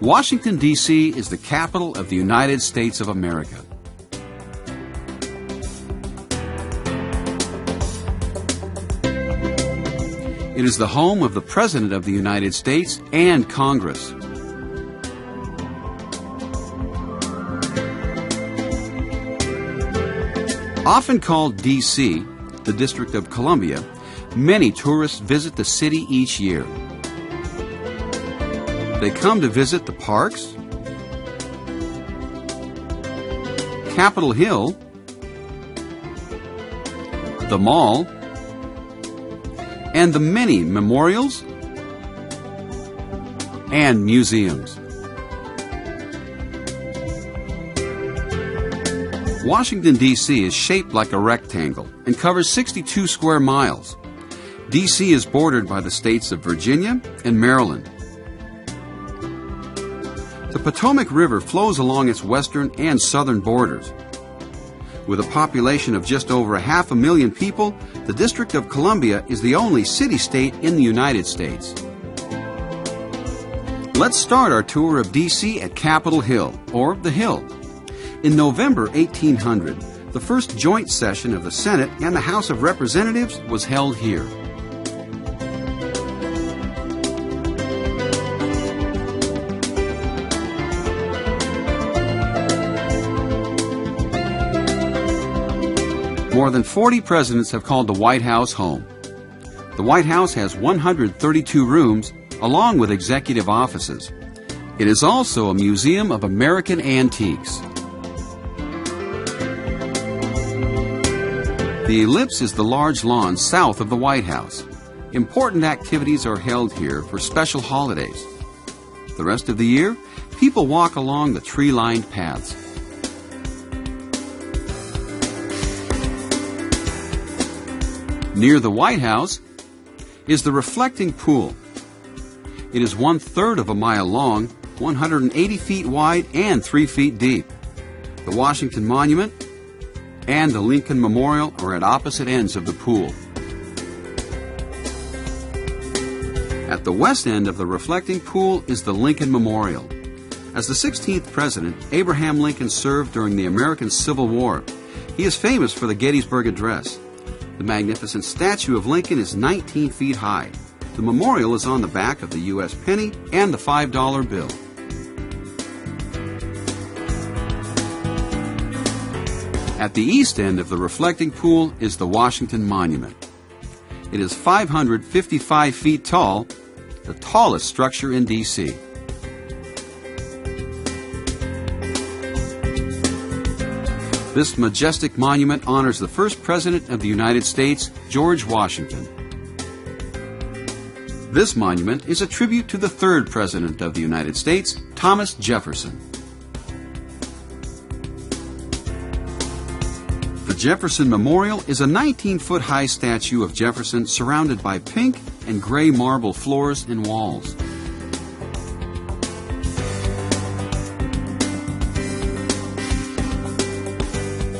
Washington, D.C. is the capital of the United States of America. It is the home of the President of the United States and Congress. Often called D.C., the District of Columbia, many tourists visit the city each year. They come to visit the parks, Capitol Hill, the mall, and the many memorials and museums. Washington, D.C. is shaped like a rectangle and covers 62 square miles. D.C. is bordered by the states of Virginia and Maryland. The Potomac River flows along its western and southern borders. With a population of just over 500,000 people, the District of Columbia is the only city-state in the United States. Let's start our tour of D.C. at Capitol Hill, or the Hill. In November 1800, the first joint session of the Senate and the House of Representatives was held here. More than 40 presidents have called the White House home. The White House has 132 rooms, along with executive offices. It is also a museum of American antiques. The Ellipse is the large lawn south of the White House. Important activities are held here for special holidays. The rest of the year, people walk along the tree-lined paths. Near the White House is the reflecting pool. It is 1/3 of a mile long, 180 feet wide, and 3 feet deep. The Washington Monument and the Lincoln Memorial are at opposite ends of the pool. At the west end of the reflecting pool is the Lincoln Memorial. As the 16th president, Abraham Lincoln served during the American Civil War. He is famous for the Gettysburg Address. The magnificent statue of Lincoln is 19 feet high. The memorial is on the back of the U.S. penny and the $5 bill. At the east end of the reflecting pool is the Washington Monument. It is 555 feet tall, the tallest structure in D.C. This majestic monument honors the first President of the United States, George Washington. This monument is a tribute to the third President of the United States, Thomas Jefferson. The Jefferson Memorial is a 19-foot-high statue of Jefferson surrounded by pink and gray marble floors and walls.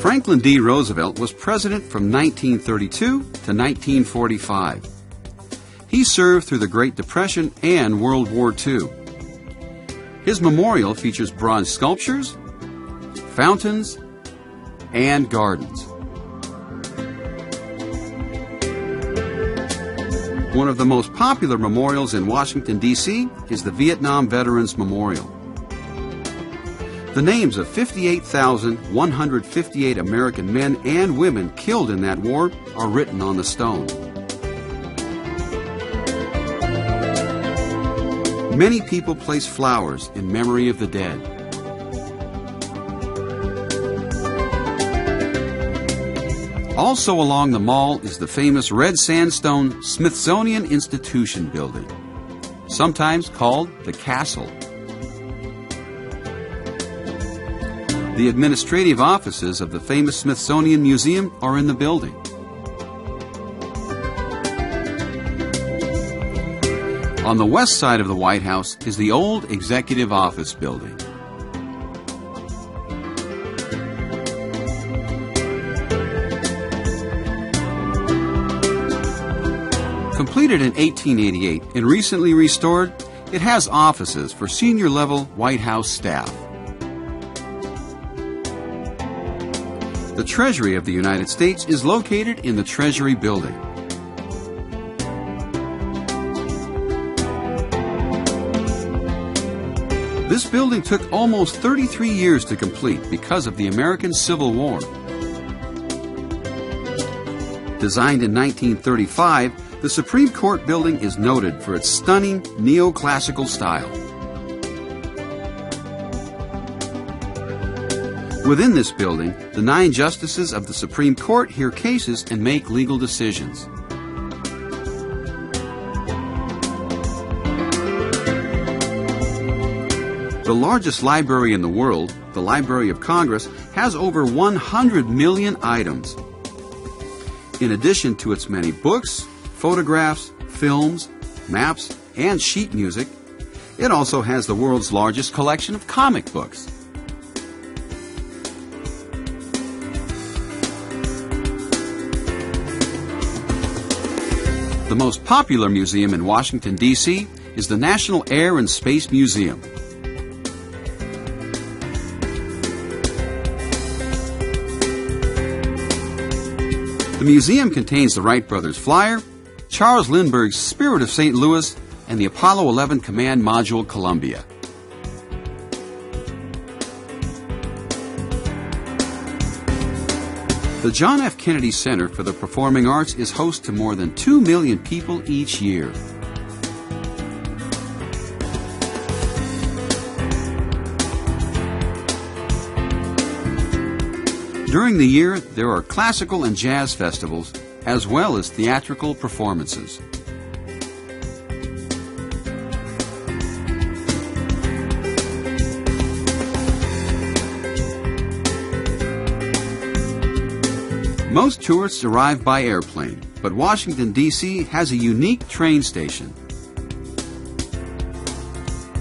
Franklin D. Roosevelt was president from 1932 to 1945. He served through the Great Depression and World War II. His memorial features bronze sculptures, fountains, and gardens. One of the most popular memorials in Washington, D.C. is the Vietnam Veterans Memorial. The names of 58,158 American men and women killed in that war are written on the stone. Many people place flowers in memory of the dead. Also along the mall is the famous red sandstone Smithsonian Institution building, sometimes called the Castle. The administrative offices of the famous Smithsonian Museum are in the building. On the west side of the White House is the old Executive Office building. Completed in 1888 and recently restored, It has offices for senior-level White House staff. The Treasury of the United States is located in the Treasury Building. This building took almost 33 years to complete because of the American Civil War. Designed in 1935, the Supreme Court building is noted for its stunning neoclassical style. Within this building, the 9 justices of the Supreme Court hear cases and make legal decisions. The largest library in the world, the Library of Congress, has over 100 million items. In addition to its many books, photographs, films, maps, and sheet music, it also has the world's largest collection of comic books. The most popular museum in Washington, D.C. is the National Air and Space Museum. The museum contains the Wright brothers flyer, Charles Lindbergh's Spirit of St. Louis, and the Apollo 11 Command Module Columbia. The John F. Kennedy Center for the Performing Arts is host to more than 2 million people each year. During the year, there are classical and jazz festivals, as well as theatrical performances. Most tourists arrive by airplane, but Washington, D.C. has a unique train station.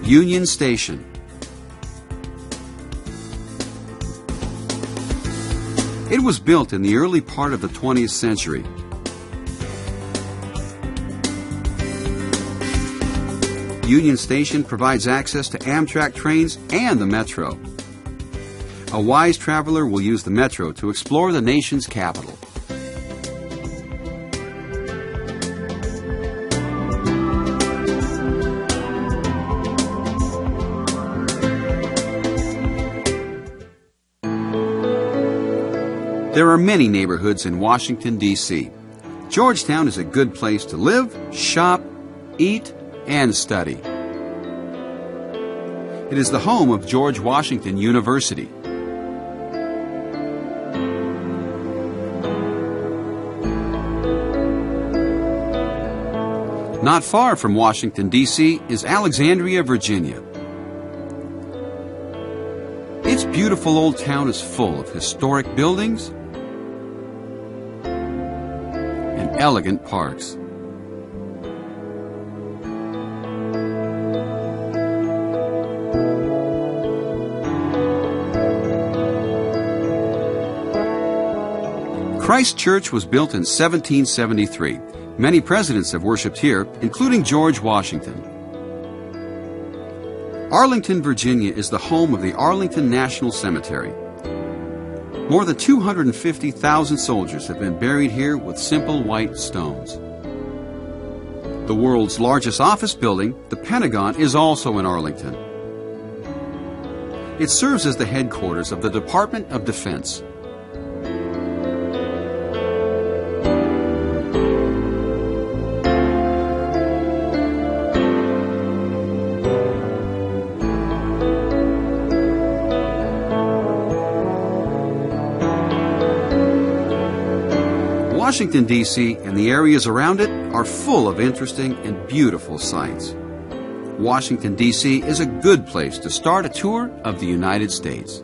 Union Station. It was built in the early part of the 20th century. Union Station provides access to Amtrak trains and the Metro. A wise traveler will use the Metro to explore the nation's capital. There are many neighborhoods in Washington, D.C. Georgetown is a good place to live, shop, eat, and study. It is the home of George Washington University. Not far from Washington, D.C. is Alexandria, Virginia. Its beautiful old town is full of historic buildings and elegant parks. Christ Church was built in 1773. Many presidents have worshipped here, including George Washington. Arlington, Virginia is the home of the Arlington National Cemetery. More than 250,000 soldiers have been buried here with simple white stones. The world's largest office building, the Pentagon, is also in Arlington. It serves as the headquarters of the Department of Defense. Washington, D.C. and the areas around it are full of interesting and beautiful sights. Washington, D.C. is a good place to start a tour of the United States.